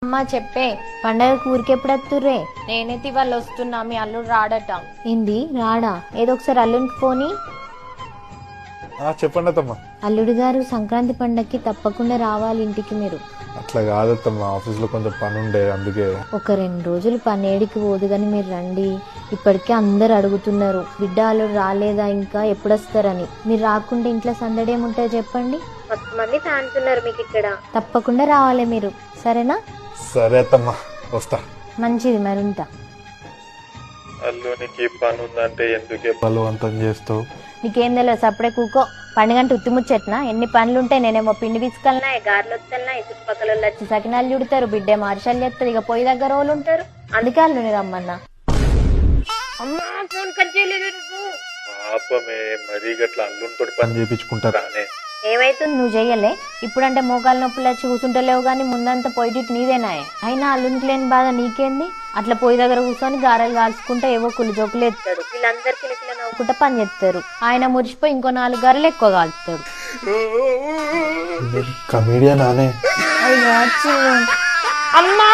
అమ్మా చెప్పే పండగకు ఊరికెప్పుడు వస్తుర్రే? నేనైతే ఇవాళ వస్తున్నా, మీ అల్లుడు రాడట. ఏంది రాడా? ఏదో ఒకసారి అల్లునికి ఫోని. చెప్పండి అత్తమ్మా. అల్లుడు గారు సంక్రాంతి పండగకి తప్పకుండా రావాలి ఇంటికి మీరు. అట్లా కాదత్తమ్మా, ఆఫీస్లో కొంచెం పని ఉండే అందుకే. ఒక 2 రోజులు పని ఏడికి పోదు కానీ మీరు రండి. ఇప్పటికే అందరు అడుగుతున్నారు బిడ్డ అల్లుడు రాలేదా ఇంకా ఎప్పుడు వస్తారని. మీరు రాకుండా ఇంట్లో సందడి ఏముంటుంది చెప్పండి. 10 మంది ఫ్యాన్స్ ఉన్నారు మీకు ఇక్కడ. తప్పకుండా రావాలి మీరు, సరేనా? సరే అత్తమ్మా, వస్తా. మంచిది, మరింత. అల్లునికి పని ఉందంటే ఎందుకే బలవంతం చేస్తావు? నీకేం తెలియదు, అప్పుడే కూకో. పండుగంటే ఉత్తిముచ్చెట్నా? ఎన్ని పనులుంటాయి. నేనేమో పిండి పిసుకలనా, గారెలు వస్తాయి, చుట్టుపక్కల వచ్చి సకినాలు చుడతారు, బిడ్డ మార్షాలు చేస్తారు, ఇక పొయ్యి దగ్గర వాళ్ళు ఉంటారు. అందుకే అల్లుని రమ్మన్నా. అమ్మా ఫోన్ కట్ చేయలేదు. పాపమే మరీ గట్లా అల్లునితో పని చేయించుకుంటారానే? ఏమైతుంది, నువ్వు చెయ్యలే? ఇప్పుడంటే మోకాలు నొప్పులు వచ్చి కూర్చుంటలేవు కానీ ముందంతా పొయ్యి నీదేనాయే. అయినా అల్లునికి లేని బాధ నీకేంది? అట్లా పొయ్యి దగ్గర కూర్చొని గారెలు కాల్చుకుంటే ఏవో కుళ్ళు జోకులు ఎత్తాడు. వీళ్ళందరూ కిలకిల నవ్వుకుంటా పని చేస్తారు. ఆయన మురిసిపోయి ఇంకో 4 గారెలు ఎక్కువ కాల్చుతాడు. కమీడియన్ అనే. అమ్మా